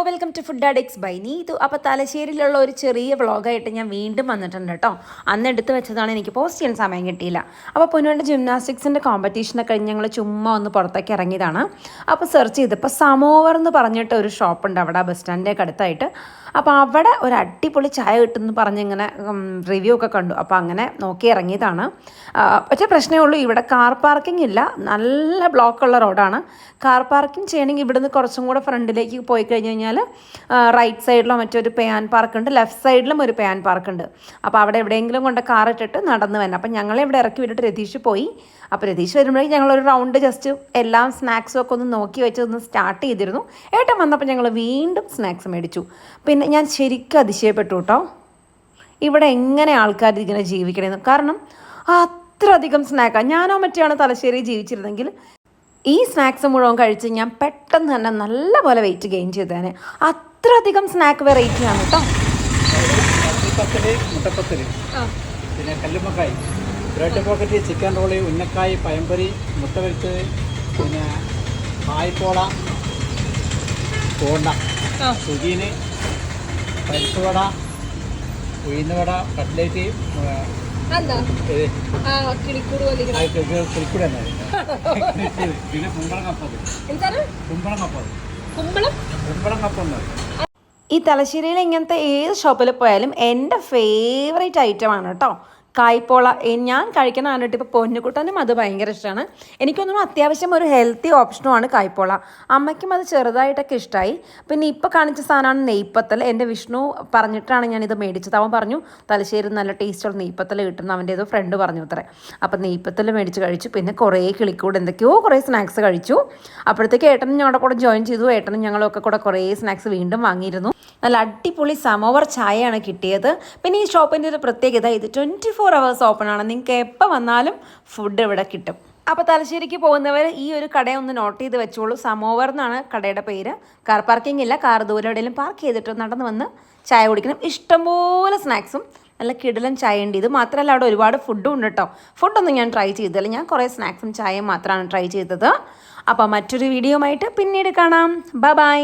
Welcome to food addicts by Neethu. അപ്പോൾ തലശ്ശേരിയിലുള്ള ഒരു ചെറിയ വ്ളോഗായിട്ട് ഞാൻ വീണ്ടും വന്നിട്ടുണ്ട് കേട്ടോ. അന്ന് എടുത്ത് വെച്ചതാണ്, എനിക്ക് പോസ്റ്റ് ചെയ്യാൻ സമയം കിട്ടിയില്ല. അപ്പോൾ പൊന്നുകൊണ്ട് ജിംനാസ്റ്റിക്സിൻ്റെ കോമ്പറ്റീഷനൊക്കെ കഴിഞ്ഞ് ഞങ്ങൾ ചുമ്മാ ഒന്ന് പുറത്തേക്ക് ഇറങ്ങിയതാണ്. അപ്പോൾ സെർച്ച് ചെയ്തപ്പോൾ സമോവർ എന്ന് പറഞ്ഞിട്ട് ഒരു ഷോപ്പുണ്ട് അവിടെ ബസ് സ്റ്റാൻഡിൻ്റെ അടുത്തായിട്ട്. അപ്പോൾ അവിടെ ഒരു അടിപൊളി ചായ കിട്ടുമെന്ന് പറഞ്ഞിങ്ങനെ റിവ്യൂ ഒക്കെ കണ്ടു. അപ്പോൾ അങ്ങനെ നോക്കി ഇറങ്ങിയതാണ്. പക്ഷേ പ്രശ്നമേ ഉള്ളൂ, ഇവിടെ കാർ പാർക്കിംഗ് ഇല്ല, നല്ല ബ്ലോക്കുള്ള റോഡാണ്. കാർ പാർക്കിംഗ് ചെയ്യണമെങ്കിൽ ഇവിടുന്ന് കുറച്ചും കൂടെ ഫ്രണ്ടിലേക്ക് പോയി കഴിഞ്ഞ് കഴിഞ്ഞാൽ റൈറ്റ് സൈഡിലോ മറ്റൊരു പേ ആൻഡ് പാർക്ക് ഉണ്ട്, ലെഫ്റ്റ് സൈഡിലും ഒരു പേ ആൻഡ് പാർക്ക് ഉണ്ട്. അപ്പോൾ അവിടെ എവിടെയെങ്കിലും കൊണ്ട് കാർ ഇട്ടിട്ട് നടന്ന് വരണം. അപ്പം ഞങ്ങളെ ഇവിടെ ഇറക്കി വിട്ടിട്ട് രതീഷ് പോയി. അപ്പോൾ രതീഷ് വരുമ്പോഴേക്കും ഞങ്ങളൊരു റൗണ്ട് ജസ്റ്റ് എല്ലാം സ്നാക്സും ഒക്കെ ഒന്ന് നോക്കി വെച്ച് ഒന്ന് സ്റ്റാർട്ട് ചെയ്തിരുന്നു. ഏട്ടൻ വന്നപ്പോൾ ഞങ്ങൾ വീണ്ടും സ്നാക്സ് മേടിച്ചു. പിന്നെ ഞാൻ ശരിക്കും അതിശയപ്പെട്ടു കേട്ടോ, ഇവിടെ എങ്ങനെ ആൾക്കാർ ഇങ്ങനെ ജീവിക്കണമെന്ന്. കാരണം അത്രയധികം സ്നാക്കാണ്. ഞാനോ മറ്റാണ് തലശ്ശേരി ജീവിച്ചിരുന്നെങ്കിൽ ഈ സ്നാക്സ് മുഴുവൻ കഴിച്ച് ഞാൻ പെട്ടെന്ന് തന്നെ നല്ല പോലെ വെയിറ്റ് ഗെയിൻ ചെയ്തേനെ. അത്രയധികം സ്നാക്ക് വെറൈറ്റിയാണ് കേട്ടോ. പിന്നെ കല്ലുമ്മക്കായി, ബ്രെഡ് പോക്കറ്റ്, ചിക്കൻ റോളി, ഉന്നക്കായ്, പഴംപൊരി, മുട്ട വറുത്ത്, പിന്നെ കായ്പോള, കോണ്ട, സുഗീന്, പരിപ്പുവട, ഉഴുന്നുവട, കട്ട്ലേറ്റ്, കിളിക്കൂട് തന്നെ, പിന്നെ കുമ്പളങ്ങപ്പം. ഈ തലശ്ശേരിയിൽ ഇങ്ങനത്തെ ഏത് ഷോപ്പിൽ പോയാലും എൻ്റെ ഫേവറേറ്റ് ഐറ്റമാണ് കേട്ടോ കായ്പോള. ഞാൻ കഴിക്കുന്ന കണ്ടിട്ട് ഇപ്പോൾ പൊന്നുകുട്ടനും അത് ഭയങ്കര ഇഷ്ടമാണ്. എനിക്കൊന്നും അത്യാവശ്യം ഒരു ഹെൽത്തി ഓപ്ഷനുമാണ് കായ്പോള. അമ്മയ്ക്കും അത് ചെറുതായിട്ടൊക്കെ ഇഷ്ടമായി. പിന്നെ ഇപ്പോൾ കാണിച്ച സാധനമാണ് നെയ്പ്പത്തൽ. എൻ്റെ വിഷ്ണു പറഞ്ഞിട്ടാണ് ഞാനിത് മേടിച്ചത്. അവൻ പറഞ്ഞു തലശ്ശേരി നല്ല ടേസ്റ്റുള്ള നെയ്പ്പത്തൽ കിട്ടുന്ന അവൻ്റെ ഏതോ ഫ്രണ്ട് പറഞ്ഞു അത്രേ. അപ്പോൾ നെയ്പ്പത്തൽ മേടിച്ച് കഴിച്ചു. പിന്നെ കുറേ കിളിക്കൂട് എന്തൊക്കെയോ കുറേ സ്നാക്സ് കഴിച്ചു. അപ്പോഴത്തേക്ക് ഏട്ടനും ഞങ്ങളുടെ കൂടെ ജോയിൻ ചെയ്തു. ഏട്ടനും ഞങ്ങളൊക്കെ കൂടെ കുറേ സ്നാക്സ് വീണ്ടും വാങ്ങിയിരുന്നു. നല്ല അടിപൊളി സമോവർ ചായയാണ് കിട്ടിയത്. പിന്നെ ഈ ഷോപ്പിൻ്റെ ഒരു പ്രത്യേകത, ഇത് 24 hours ഓപ്പൺ ആണ്. നിങ്ങൾക്ക് എപ്പോൾ വന്നാലും ഫുഡ് ഇവിടെ കിട്ടും. അപ്പോൾ തലശ്ശേരിക്ക് പോകുന്നവർ ഈ ഒരു കടയെ ഒന്ന് നോട്ട് ചെയ്ത് വെച്ചോളൂ. സമോവർ എന്നാണ് കടയുടെ പേര്. കാർ പാർക്കിംഗ് ഇല്ല, കാർ ദൂരെ എവിടെയെങ്കിലും പാർക്ക് ചെയ്തിട്ട് നടന്ന് വന്ന് ചായ കുടിക്കണം. ഇഷ്ടംപോലെ സ്നാക്സും നല്ല കിടിലൻ ചായ ഉണ്ട്. ഇത് മാത്രമല്ല അവിടെ ഒരുപാട് ഫുഡും ഉണ്ട് കേട്ടോ. ഫുഡൊന്നും ഞാൻ ട്രൈ ചെയ്തില്ല, ഞാൻ കുറേ സ്നാക്സും ചായയും മാത്രമാണ് ട്രൈ ചെയ്തത്. അപ്പോൾ മറ്റൊരു വീഡിയോ ആയിട്ട് പിന്നീട് കാണാം. ബൈ.